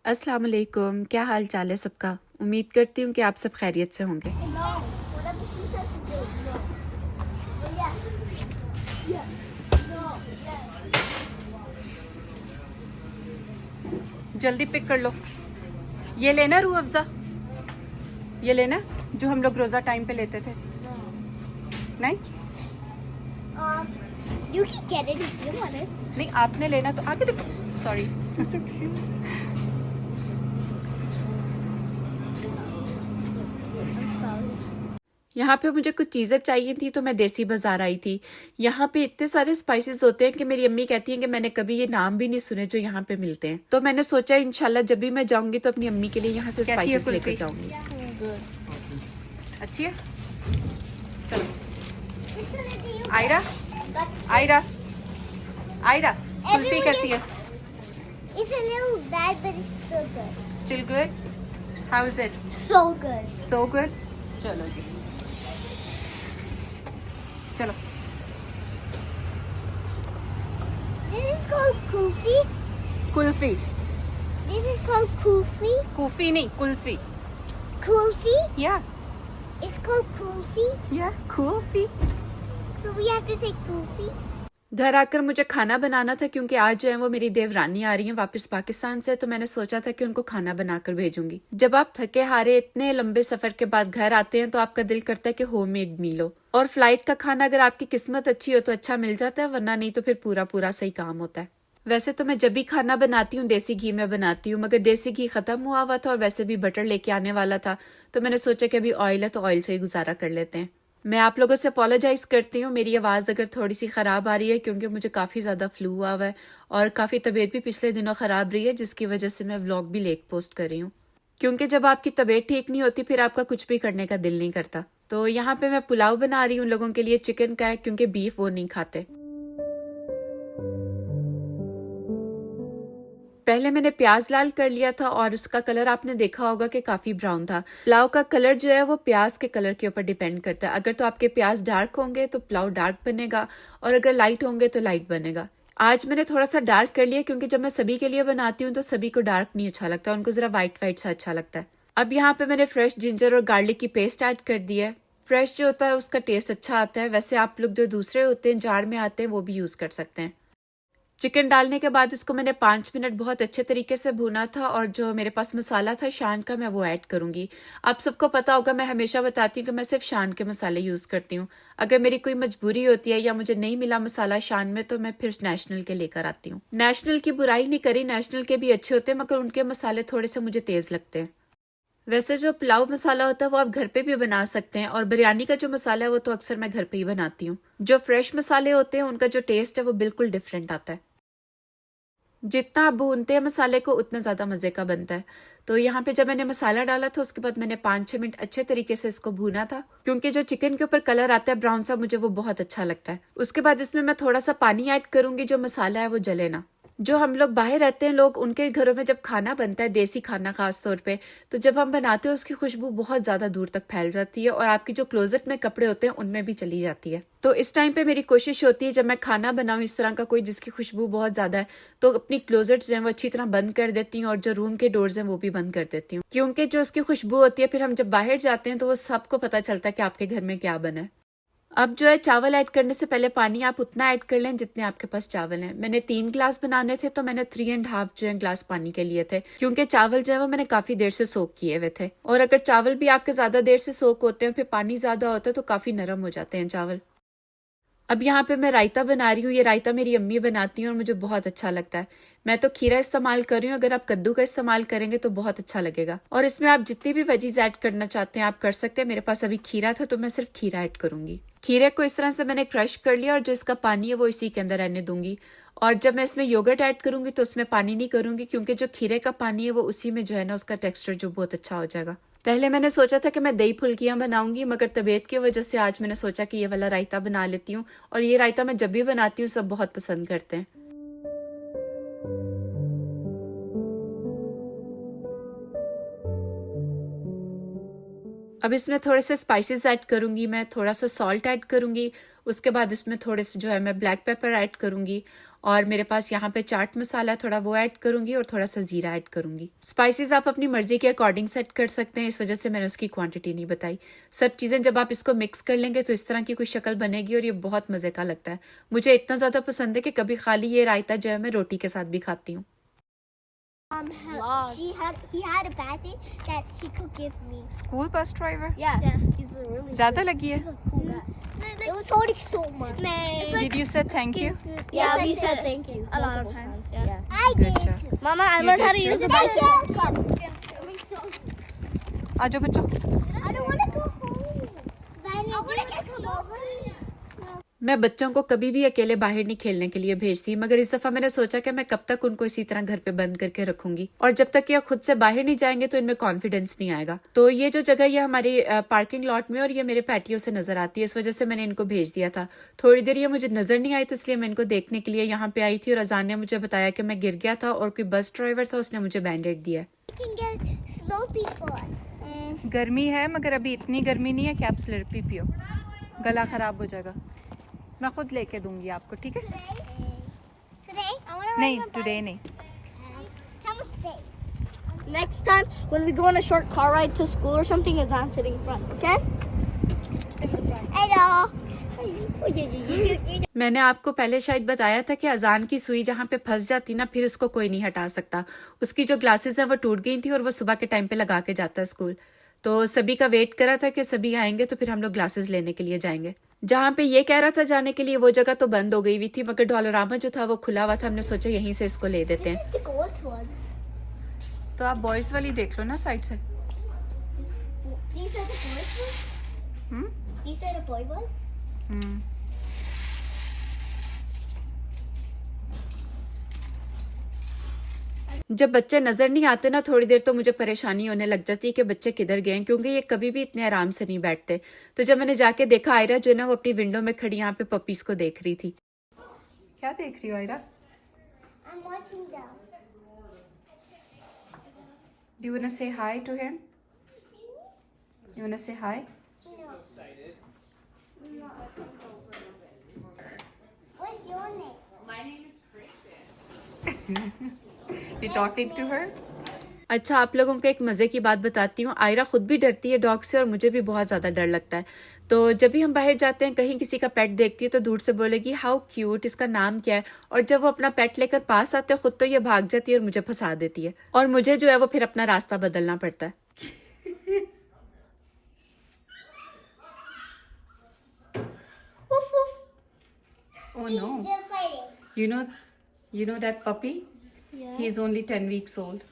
अस्सलाम वालेकुम। क्या हाल चाल है सबका। उम्मीद करती हूँ कि आप सब खैरियत से होंगे। जल्दी पिक कर लो। ये लेना रूह अफ़ज़ा, ये लेना जो हम लोग रोज़ा टाइम पे लेते थे। नहीं You can get it if you want it. नहीं, आपने लेना तो आगे देखो। सॉरी। यहाँ पे मुझे कुछ चीज़ें चाहिए थी तो मैं देसी बाजार आई थी। यहाँ पे इतने सारे स्पाइसेस होते हैं कि मेरी अम्मी कहती हैं कि मैंने कभी ये नाम भी नहीं सुने जो यहाँ पे मिलते हैं। तो मैंने सोचा इंशाल्लाह जब भी मैं जाऊंगी तो अपनी अम्मी के लिए यहाँ से स्पाइसेस लेकर जाऊंगी। अच्छी है। चलो आयरा, आयरा, आयरा, कुल्फी कैसी है? It's a little bad, but it's still good. Still good. How is it? So good. So good. चलो जी, चलो। This is called kulfi. Kulfi, This is called kulfi. Kulfi नहीं कुल्फी। Kulfi. या It's called kulfi. Kulfi. So we have to say kulfi. घर आकर मुझे खाना बनाना था क्योंकि आज जो है वो मेरी देवरानी आ रही है वापस पाकिस्तान से, तो मैंने सोचा था कि उनको खाना बनाकर भेजूंगी। जब आप थके हारे इतने लंबे सफर के बाद घर आते हैं तो आपका दिल करता है कि होममेड मील हो, और फ्लाइट का खाना अगर आपकी किस्मत अच्छी हो तो अच्छा मिल जाता है, वरना नहीं तो फिर पूरा पूरा सही काम होता है। वैसे तो मैं जब भी खाना बनाती हूँ देसी घी में बनाती हूँ, मगर देसी घी खत्म हुआ हुआ था और वैसे भी बटर लेके आने वाला था, तो मैंने सोचा कि अभी ऑयल है तो ऑयल से ही गुजारा कर लेते हैं। मैं आप लोगों से अपोलोजाइज करती हूँ मेरी आवाज़ अगर थोड़ी सी ख़राब आ रही है, क्योंकि मुझे काफ़ी ज़्यादा फ्लू हुआ हुआ है और काफ़ी तबीयत भी पिछले दिनों ख़राब रही है, जिसकी वजह से मैं व्लॉग भी लेट पोस्ट कर रही हूँ। क्योंकि जब आपकी तबीयत ठीक नहीं होती फिर आपका कुछ भी करने का दिल नहीं करता। तो यहाँ पे मैं पुलाव बना रही हूँ लोगों के लिए, चिकन का है क्योंकि बीफ वो नहीं खाते। पहले मैंने प्याज लाल कर लिया था और उसका कलर आपने देखा होगा कि काफी ब्राउन था। पुलाव का कलर जो है वो प्याज के कलर के ऊपर डिपेंड करता है। अगर तो आपके प्याज डार्क होंगे तो पुलाव डार्क बनेगा, और अगर लाइट होंगे तो लाइट बनेगा। आज मैंने थोड़ा सा डार्क कर लिया क्योंकि जब मैं सभी के लिए बनाती हूँ तो सभी को डार्क नहीं अच्छा लगता, उनको जरा व्हाइट व्हाइट सा अच्छा लगता है। अब यहाँ पे मैंने फ्रेश जिंजर और गार्लिक की पेस्ट ऐड कर दी है। फ्रेश जो होता है उसका टेस्ट अच्छा आता है, वैसे आप लोग जो दूसरे होते हैं जार में आते हैं वो भी यूज कर सकते हैं। चिकन डालने के बाद इसको मैंने 5 मिनट बहुत अच्छे तरीके से भुना था, और जो मेरे पास मसाला था शान का मैं वो ऐड करूंगी। आप सबको पता होगा मैं हमेशा बताती हूँ कि मैं सिर्फ शान के मसाले यूज करती हूँ। अगर मेरी कोई मजबूरी होती है या मुझे नहीं मिला मसाला शान में तो मैं फिर नेशनल के लेकर आती हूँ। नेशनल की बुराई नहीं करी, नेशनल के भी अच्छे होते हैं, मगर उनके मसाले थोड़े से मुझे तेज लगते हैं। वैसे जो पुलाव मसाला होता है वो आप घर पे भी बना सकते हैं, और बिरयानी का जो मसाला है वो तो अक्सर मैं घर पे ही बनाती हूँ। जो फ्रेश मसाले होते हैं उनका जो टेस्ट है वो बिल्कुल डिफरेंट आता है। जितना आप भूनते हैं मसाले को उतना ज़्यादा मज़े का बनता है। तो यहाँ पे जब मैंने मसाला डाला था उसके बाद मैंने 5-6 मिनट अच्छे तरीके से इसको भूना था, क्योंकि जो चिकन के ऊपर कलर आता है ब्राउन सा मुझे वो बहुत अच्छा लगता है। उसके बाद इसमें मैं थोड़ा सा पानी ऐड करूंगी, जो मसाला है वो जले ना। जो हम लोग बाहर रहते हैं लोग, उनके घरों में जब खाना बनता है देसी खाना खास तौर पे, तो जब हम बनाते हैं उसकी खुशबू बहुत ज्यादा दूर तक फैल जाती है और आपकी जो क्लोजेट में कपड़े होते हैं उनमें भी चली जाती है। तो इस टाइम पे मेरी कोशिश होती है जब मैं खाना बनाऊं इस तरह का कोई जिसकी खुशबू बहुत ज्यादा है, तो अपनी क्लोजेट्स जो है वो अच्छी तरह बंद कर देती हूँ और जो रूम के डोर्स हैं वो भी बंद कर देती हूँ, क्योंकि जो उसकी खुशबू होती है फिर हम जब बाहर जाते हैं तो वो सबको पता चलता है कि आपके घर में क्या बना है। अब जो है चावल ऐड करने से पहले पानी आप उतना ऐड कर लें जितने आपके पास चावल हैं। मैंने 3 गिलास बनाने थे तो मैंने 3.5 जो है गिलास पानी के लिए थे, क्योंकि चावल जो है वो मैंने काफी देर से सोक किए हुए थे, और अगर चावल भी आपके ज्यादा देर से सोक होते हैं फिर पानी ज्यादा होता है तो काफी नरम हो जाते हैं चावल। अब यहाँ पे मैं रायता बना रही हूँ। ये रायता मेरी अम्मी बनाती हैं और मुझे बहुत अच्छा लगता है। मैं तो खीरा इस्तेमाल कर रही हूँ, अगर आप कद्दू का इस्तेमाल करेंगे तो बहुत अच्छा लगेगा, और इसमें आप जितनी भी वेजीज ऐड करना चाहते हैं आप कर सकते हैं। मेरे पास अभी खीरा था तो मैं सिर्फ खीरा ऐड करूंगी। खीरे को इस तरह से मैंने क्रश कर लिया और जो इसका पानी है वो इसी के अंदर रहने दूंगी, और जब मैं इसमें योगर्ट ऐड करूंगी तो उसमें पानी नहीं करूंगी, क्योंकि जो खीरे का पानी है वो उसी में जो है ना उसका टेक्सचर जो बहुत अच्छा हो जाएगा। पहले मैंने सोचा था कि मैं दही फुल्कियां बनाऊंगी, मगर तबीयत की वजह से आज मैंने सोचा कि ये वाला रायता बना लेती हूँ, और ये रायता मैं जब भी बनाती हूँ सब बहुत पसंद करते हैं। अब इसमें थोड़े से स्पाइसेस ऐड करूंगी मैं, थोड़ा सा सॉल्ट ऐड करूंगी, उसके बाद इसमें थोड़े से जो है मैं ब्लैक पेपर ऐड करूंगी, और मेरे पास यहाँ पे चाट मसाला थोड़ा वो ऐड करूंगी, और थोड़ा सा जीरा ऐड करूंगी। स्पाइसेस आप अपनी मर्जी के अकॉर्डिंग सेट कर सकते हैं, इस वजह से मैंने उसकी क्वांटिटी नहीं बताई। सब चीज़ें जब आप इसको मिक्स कर लेंगे तो इस तरह की कोई शक्ल बनेगी, और ये बहुत मज़े का लगता है। मुझे इतना ज़्यादा पसंद है कि कभी खाली ये रायता जो है मैं रोटी के साथ भी खाती हूँ। He had a bad thing that he could give me. School bus driver Yeah. He's a really ज्यादा लगी है? he's a cool guy. It was holding so much. Did you say thank you? Yeah, we said thank you A lot of times. Yeah. I Good did job. too. Mama, I You learned how did to use too. a bicycle. आ जाओ बच्चों। I don't want to go home. I want to come over. मैं बच्चों को कभी भी अकेले बाहर नहीं खेलने के लिए भेजती, मगर इस दफा मैंने सोचा कि मैं कब तक उनको इसी तरह घर पे बंद करके रखूंगी, और जब तक ये खुद से बाहर नहीं जाएंगे तो इनमें कॉन्फिडेंस नहीं आएगा। तो ये जो जगह ये हमारी पार्किंग लॉट में और ये मेरे पैटियो से नजर आती है, इस वजह से मैंने इनको भेज दिया था। थोड़ी देर ये मुझे नजर नहीं आई तो इसलिए मैं इनको देखने के लिए यहाँ पे आई थी, और अजान ने मुझे बताया कि मैं गिर गया था और कोई बस ड्राइवर था, उसने मुझे बैंडेड दिया। We can get Slurpee for us. गर्मी है मगर अभी इतनी गर्मी नहीं है कि आप स्लर्पी पियो, गला खराब हो जाएगा। मैं खुद लेके दूंगी आपको, ठीक है? Today, I want to नहीं, टुडे नहीं। How much days? Next time, when we go on a short car ride to school or something, is I'm sitting in front, okay? Hello. मैंने आपको पहले शायद बताया था कि अजान की सुई जहाँ पे फंस जाती ना, फिर उसको कोई नहीं हटा सकता। उसकी जो ग्लासेस हैं वो टूट गई थी, और वो सुबह के टाइम पे लगा के जाता है स्कूल। तो सभी का वेट करा था कि सभी आएंगे तो फिर हम लोग ग्लासेस लेने के लिए जाएंगे। जहाँ पे ये कह रहा था जाने के लिए वो जगह तो बंद हो गई हुई थी, मगर डॉलरामा जो था वो खुला हुआ था। हमने सोचा यहीं से इसको ले देते हैं। The gold ones. तो आप बॉयज वाली देख लो ना साइड से। These are the boys ones? Hmm These are the boy ones? हम्म। जब बच्चे नजर नहीं आते ना थोड़ी देर, तो मुझे परेशानी होने लग जाती है कि बच्चे किधर गए हैं, क्योंकि ये कभी भी इतने आराम से नहीं बैठते। तो जब मैंने जाके देखा, आयरा जो है ना वो अपनी विंडो में खड़ी यहाँ पे पपीज को देख रही थी। क्या देख रही हो Ayra? I'm watching them. Do you wanna say hi to him? You wanna say hi? What's your name? You talking to her? अच्छा, आप लोगों को एक मजे की बात बताती हूँ। आयरा खुद भी डरती है डॉग से, और मुझे भी बहुत ज्यादा डर लगता है। तो जब भी हम बाहर जाते हैं, कहीं किसी का पेट देखती है तो दूर से बोलेगी हाउ क्यूट, इसका नाम क्या है, और जब वो अपना पेट लेकर पास आते हैं खुद तो ये भाग जाती है और मुझे फंसा देती है, और मुझे जो है वो फिर अपना रास्ता बदलना पड़ता है। Woof woof. Oh no. They're fighting. You know that puppy? Yeah. He is only 10 weeks old.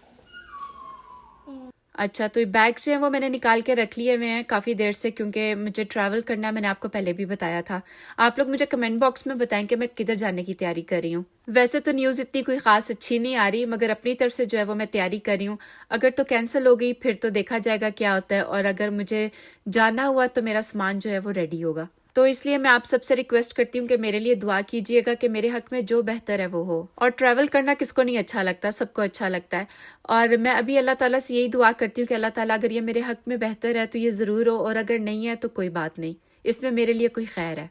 अच्छा, तो ये बैग जो है वो मैंने निकाल के रख लिए हुए हैं काफ़ी देर से, क्योंकि मुझे ट्रैवल करना है। मैंने आपको पहले भी बताया था। आप लोग मुझे कमेंट बॉक्स में बताएं कि मैं किधर जाने की तैयारी कर रही हूँ। वैसे तो न्यूज़ इतनी कोई ख़ास अच्छी नहीं आ रही, मगर अपनी तरफ से जो है वो मैं तैयारी कर रही हूँ। अगर तो कैंसिल हो गई फिर तो देखा जाएगा क्या होता है, और अगर मुझे जाना हुआ तो मेरा सामान जो है वो रेडी होगा। तो इसलिए मैं आप सबसे रिक्वेस्ट करती हूँ कि मेरे लिए दुआ कीजिएगा कि मेरे हक में जो बेहतर है वो हो। और ट्रैवल करना किसको नहीं अच्छा लगता, सबको अच्छा लगता है। और मैं अभी अल्लाह ताला से यही दुआ करती हूँ कि अल्लाह ताला अगर ये मेरे हक में बेहतर है तो ये ज़रूर हो, और अगर नहीं है तो कोई बात नहीं, इसमें मेरे लिए कोई खैर है।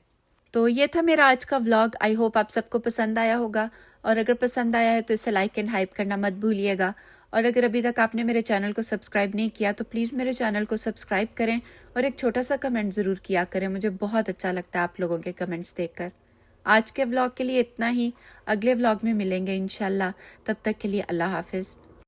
तो ये था मेरा आज का व्लॉग। आई होप आप सबको पसंद आया होगा, और अगर पसंद आया है तो इसे लाइक एंड हाइप करना मत भूलिएगा। और अगर अभी तक आपने मेरे चैनल को सब्सक्राइब नहीं किया तो प्लीज़ मेरे चैनल को सब्सक्राइब करें, और एक छोटा सा कमेंट ज़रूर किया करें। मुझे बहुत अच्छा लगता है आप लोगों के कमेंट्स देखकर। आज के व्लॉग के लिए इतना ही। अगले व्लॉग में मिलेंगे इंशाल्लाह। तब तक के लिए अल्लाह हाफिज़।